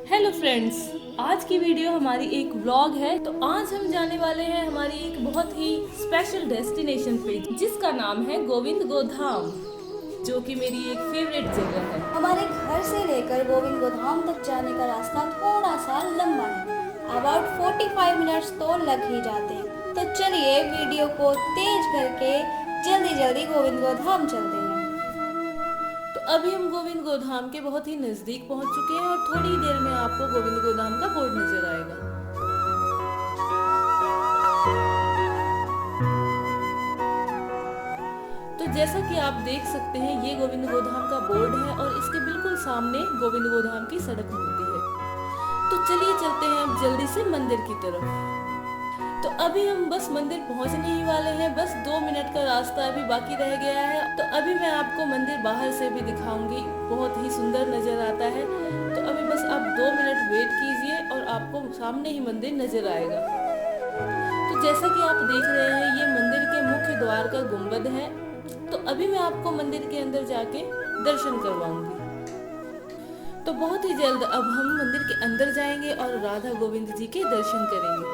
Hello friends, आज की video हमारी एक व्लॉग है। तो आज हम जाने वाले हैं हमारी एक बहुत ही स्पेशल डेस्टिनेशन पे, जिसका नाम है गोविंद गोधाम, जो कि मेरी एक फेवरेट जगह है। हमारे घर से लेकर गोविंद गोधाम तक जाने का रास्ता थोड़ा सा लंबा है, अबाउट 45 मिनट्स तो लग ही जाते हैं। तो चलिए वीडियो को तेज करके जल्दी जल्दी गोविंद गोधाम चलते हैं। तो अभी हम गोविंद गोधाम के बहुत ही नजदीक पहुंच चुके हैं और थोड़ी देर में आपको गोविंद गोधाम का बोर्ड नजर आएगा। तो जैसा कि आप देख सकते हैं, ये गोविंद गोधाम का बोर्ड है और इसके बिल्कुल सामने गोविंद गोधाम की सड़क मुड़ती है। तो चलिए चलते हैं अब जल्दी से मंदिर की तरफ। तो अभी हम बस मंदिर पहुंचने ही वाले हैं, बस 2 मिनट का रास्ता अभी बाकी रह गया है। तो अभी मैं आपको मंदिर बाहर से भी दिखाऊंगी, बहुत ही सुंदर नजर आता है। तो अभी बस आप 2 मिनट वेट कीजिए और आपको सामने ही मंदिर नजर आएगा। तो जैसा कि आप देख रहे हैं, ये मंदिर के मुख्य द्वार का गुंबद है। तो अभी मैं आपको मंदिर के अंदर जाके दर्शन करवाऊंगी। तो बहुत ही जल्द अब हम मंदिर के अंदर जाएंगे और राधा गोविंद जी के दर्शन करेंगे।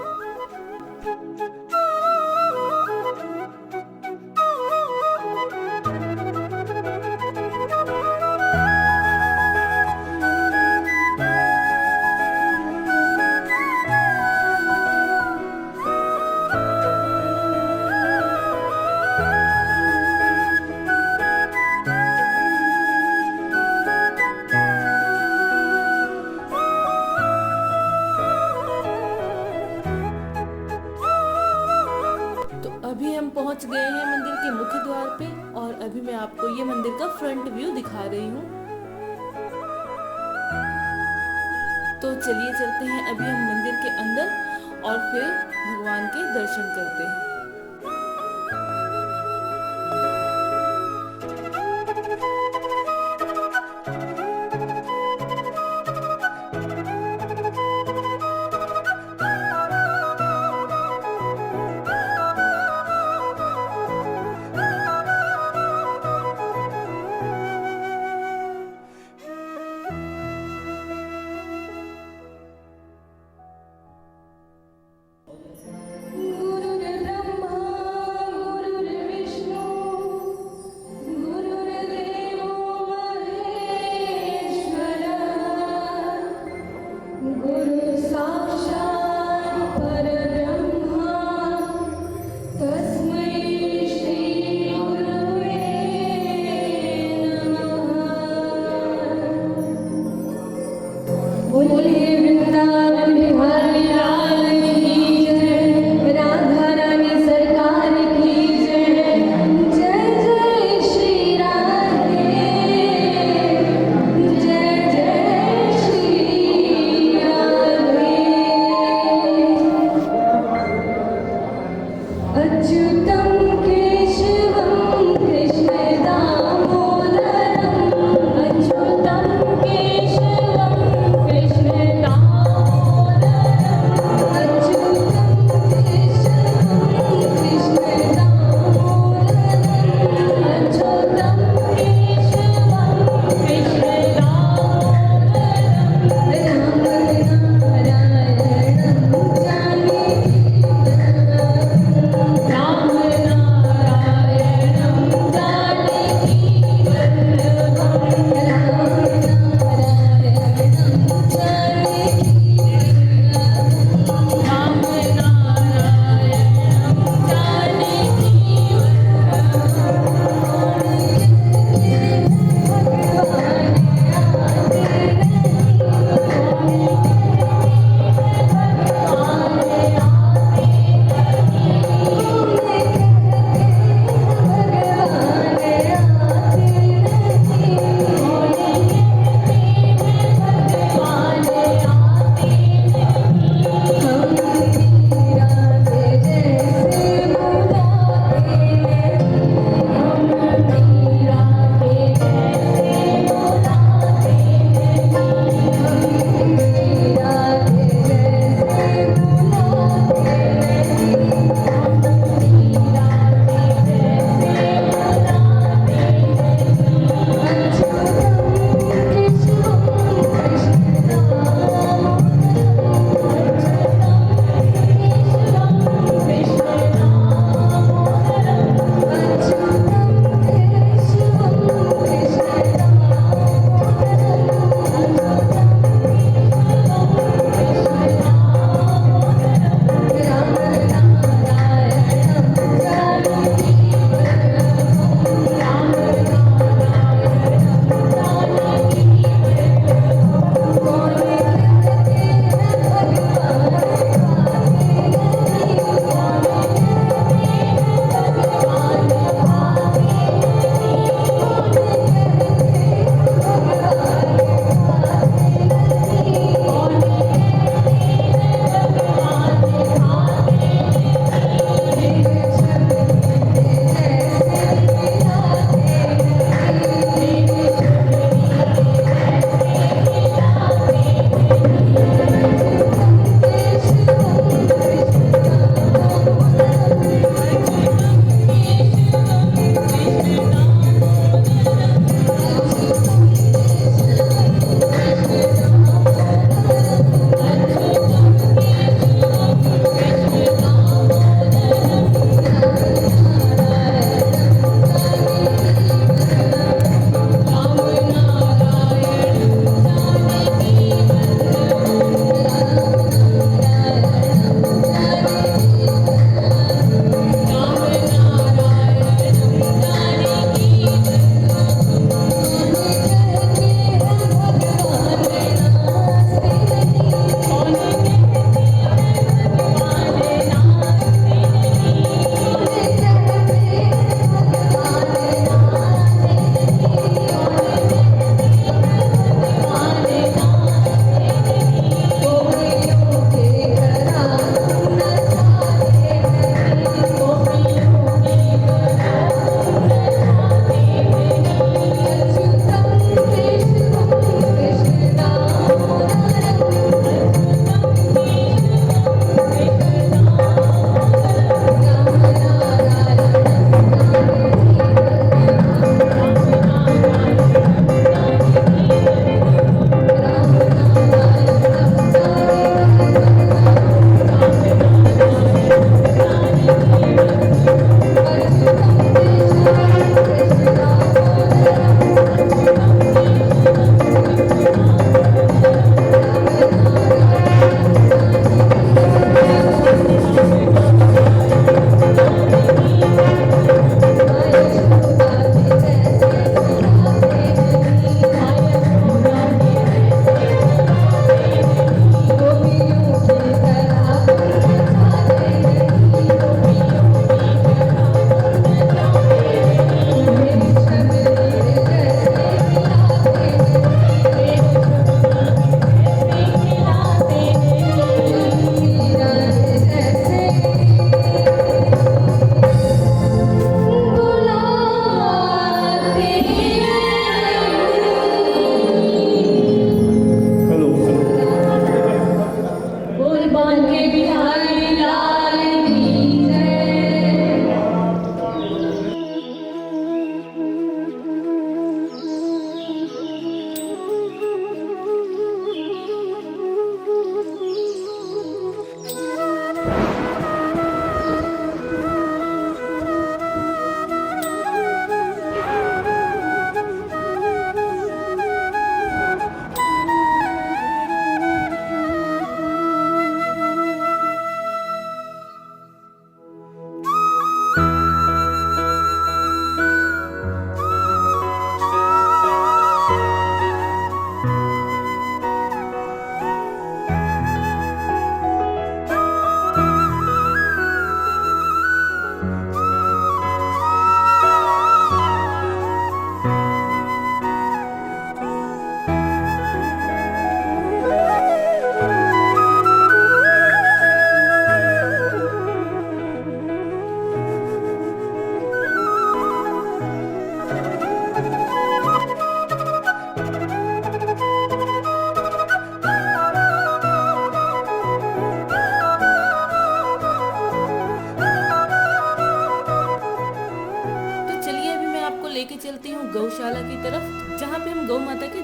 अभी हम पहुंच गए हैं मंदिर के मुख्य द्वार पे और अभी मैं आपको ये मंदिर का फ्रंट व्यू दिखा रही हूँ। तो चलिए चलते हैं अभी हम मंदिर के अंदर और फिर भगवान के दर्शन करते हैं। कृष्ण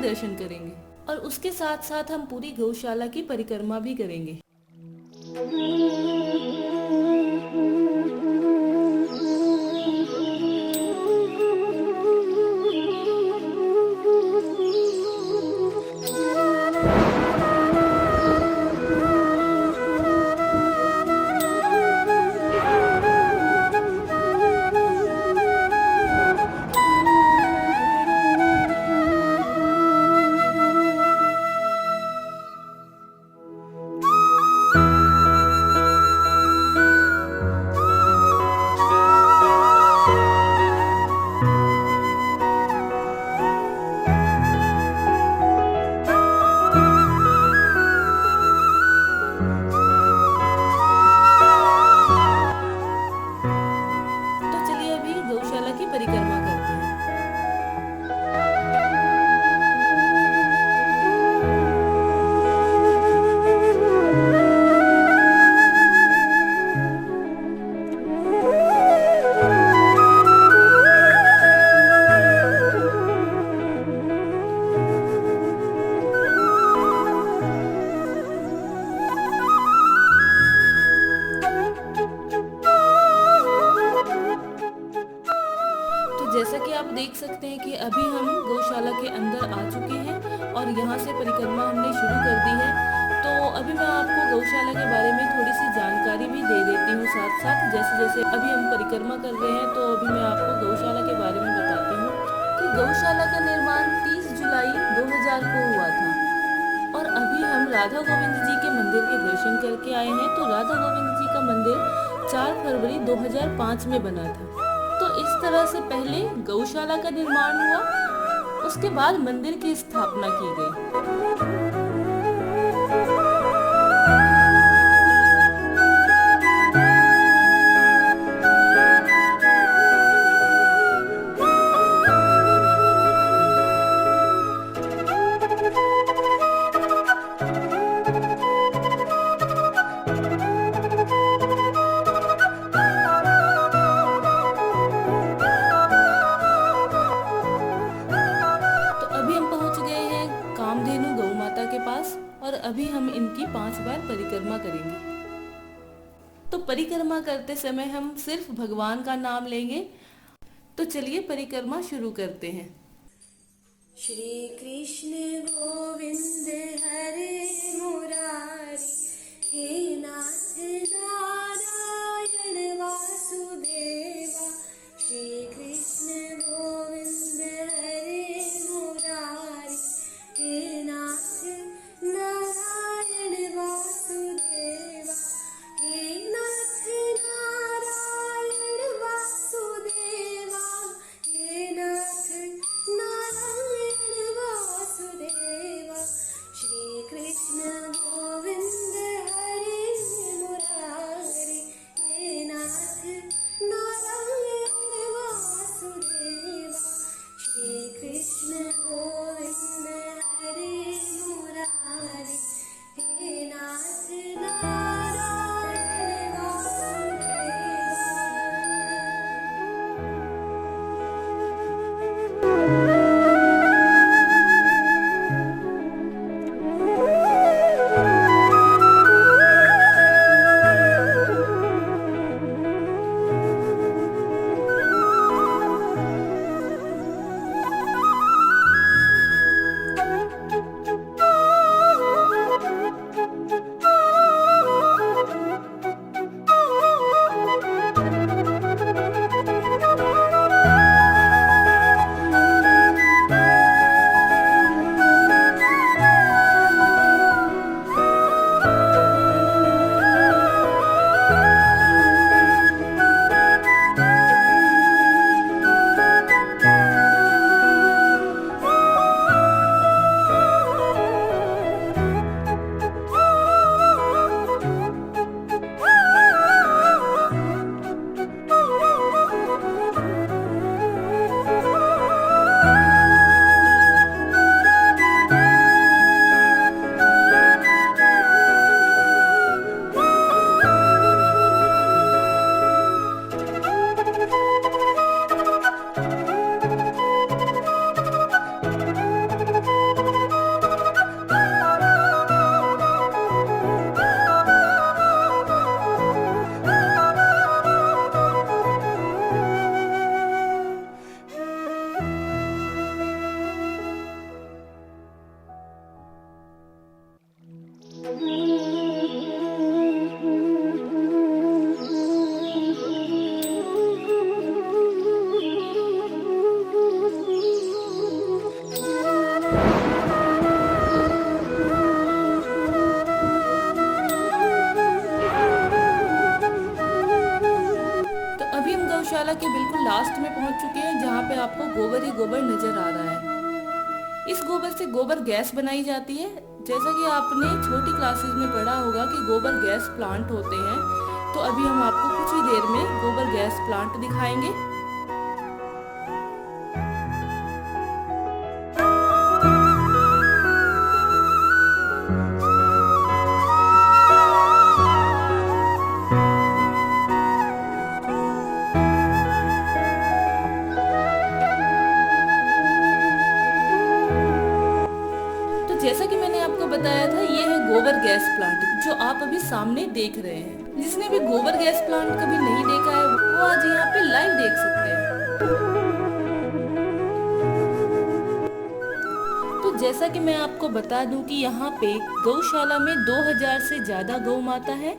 दर्शन करेंगे और उसके साथ साथ हम पूरी गौशाला की परिक्रमा भी करेंगे। तो चलिए अभी गौशाला की परिक्रमा करते हैं। तो जैसा कि आप देख सकते हैं कि अभी हम गौशाला के अंदर आ चुके हैं और यहाँ से परिक्रमा हमने शुरू कर दी है। तो अभी मैं आपको गौशाला के बारे में थोड़ी सी जानकारी भी दे देती हूँ साथ साथ। जैसे जैसे अभी हम परिक्रमा कर रहे हैं तो अभी मैं आपको गौशाला के बारे में बताती हूँ कि गौशाला का निर्माण 30 जुलाई 2000 को हुआ था और अभी हम राधा गोविंद जी के मंदिर के दर्शन करके आए हैं। तो राधा गोविंद जी का मंदिर 4 फरवरी 2005 में बना था। तो इस तरह से पहले गौशाला का निर्माण हुआ, उसके बाद मंदिर की स्थापना की गई। कामधेनु गौ माता के पास और अभी हम इनकी 5 बार परिक्रमा करेंगे। तो परिक्रमा करते समय हम सिर्फ भगवान का नाम लेंगे। तो चलिए परिक्रमा शुरू करते हैं। श्री कृष्ण गोविंद हरे मुरारी, हे नाथ नारायण वासुदेवा। श्री कृष्ण गोविंद हरे मुरारी, हे नाथ नारायण वासुदेवा। हे नाथ नारायण वासुदेवा, हे नाथ नारायण वासुदेवा। श्री कृष्ण गोविंद हरे मुरारी, हे नाथ नारायण वासुदेवा। श्री कृष्ण गोविंद हरे मुरारी, हे नाथ नारायण वासुदेवा। के बिल्कुल लास्ट में पहुंच चुके हैं, जहां पे आपको गोबर ही गोबर नजर आ रहा है। इस गोबर से गोबर गैस बनाई जाती है। जैसा कि आपने छोटी क्लासेस में पढ़ा होगा कि गोबर गैस प्लांट होते हैं, तो अभी हम आपको कुछ ही देर में गोबर गैस प्लांट दिखाएंगे। जैसा कि मैंने आपको बताया था, ये है गोबर गैस प्लांट जो आप अभी सामने देख रहे हैं। जिसने भी गोबर गैस प्लांट कभी नहीं देखा है वो आज यहाँ पे लाइव देख सकते हैं। तो जैसा कि मैं आपको बता दूं कि यहाँ पे गौशाला में 2000 से ज्यादा गौ माता है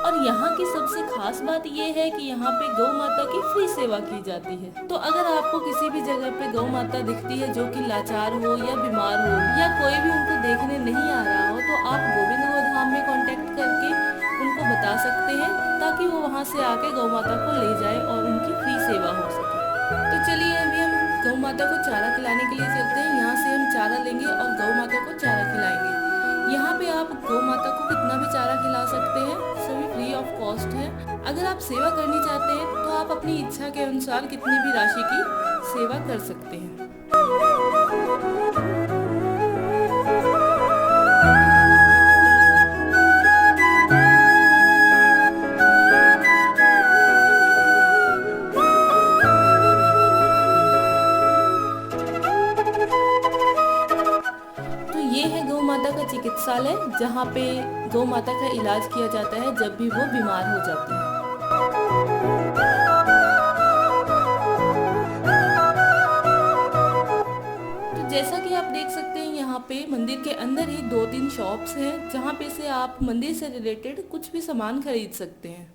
और यहाँ की सबसे खास बात ये है कि यहाँ पे गौ माता की फ्री सेवा की जाती है। तो अगर आपको किसी भी जगह पे गौ माता दिखती है जो कि लाचार हो या बीमार हो या कोई भी उनको देखने नहीं आ रहा हो, तो आप गोविंद गोधाम में कांटेक्ट करके उनको बता सकते हैं ताकि वो वहाँ से आके गौ माता को ले जाए और उनकी फ्री सेवा हो सके। तो चलिए अभी हम गौ माता को चारा खिलाने के लिए चलते हैं। यहाँ से हम चारा लेंगे और गौ माता को चारा खिलाएंगे। यहाँ पे आप गौ माता को कितना भी चारा खिला सकते हैं, सभी फ्री ऑफ कॉस्ट है। अगर आप सेवा करनी चाहते हैं तो आप अपनी इच्छा के अनुसार कितनी भी राशि की सेवा कर सकते हैं। ये है गौ माता का चिकित्सालय, जहाँ पे गौ माता का इलाज किया जाता है जब भी वो बीमार हो जाती है। तो जैसा कि आप देख सकते हैं, यहाँ पे मंदिर के अंदर ही 2-3 शॉप्स हैं जहाँ पे से आप मंदिर से रिलेटेड कुछ भी सामान खरीद सकते हैं।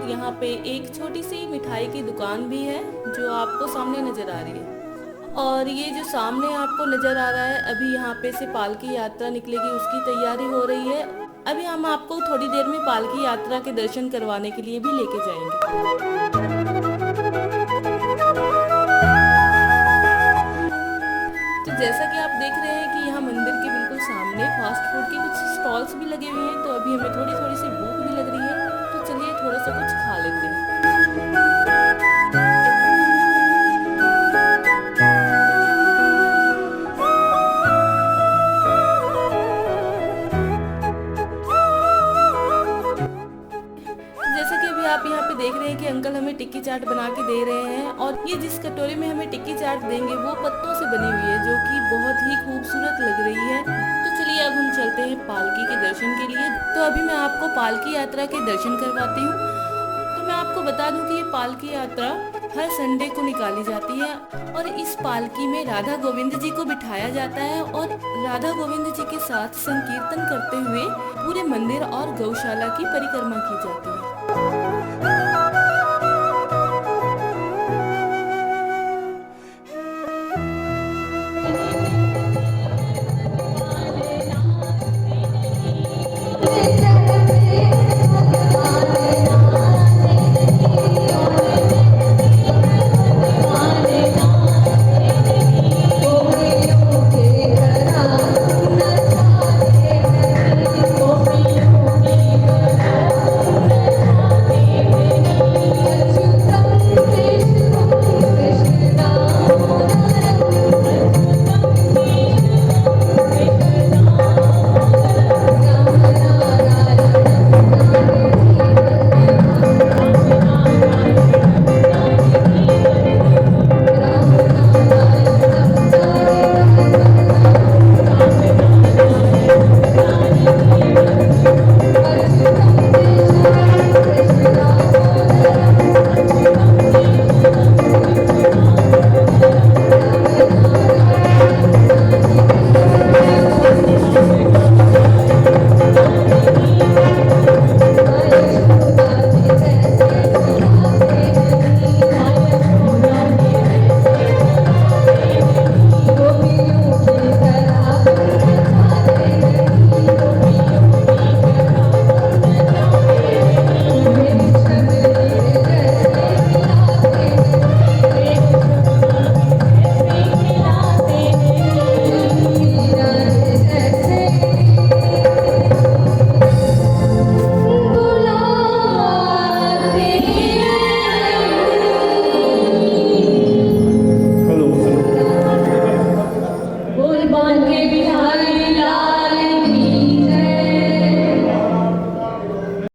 यहाँ पे एक छोटी सी मिठाई की दुकान भी है जो आपको सामने नजर आ रही है। और ये जो सामने आपको नजर आ रहा है, अभी यहाँ पे से पालकी यात्रा निकलेगी, उसकी तैयारी हो रही है। अभी हम आपको थोड़ी देर में पालकी यात्रा के दर्शन करवाने के लिए भी लेके जाएंगे। तो जैसा कि आप देख रहे हैं कि यहाँ मंदिर के बिल्कुल सामने फास्ट फूड के कुछ स्टॉल्स भी लगे हुए हैं, तो अभी हमें थोड़ी थोड़ी सी भूख भी लग रही है, तो चलिए थोड़ा सा कुछ खा लेते हैं। आप यहाँ पे देख रहे हैं कि अंकल हमें टिक्की चाट बना के दे रहे हैं, और ये जिस कटोरी में हमें टिक्की चाट देंगे वो पत्तों से बनी हुई है, जो कि बहुत ही खूबसूरत लग रही है। तो चलिए अब हम चलते हैं पालकी के दर्शन के लिए। तो अभी मैं आपको पालकी यात्रा के दर्शन करवाती हूँ। तो मैं आपको बता दूं कि ये पालकी यात्रा हर संडे को निकाली जाती है, और इस पालकी में राधा गोविंद जी को बिठाया जाता है और राधा गोविंद जी के साथ संकीर्तन करते हुए पूरे मंदिर और गौशाला की परिक्रमा की जाती है।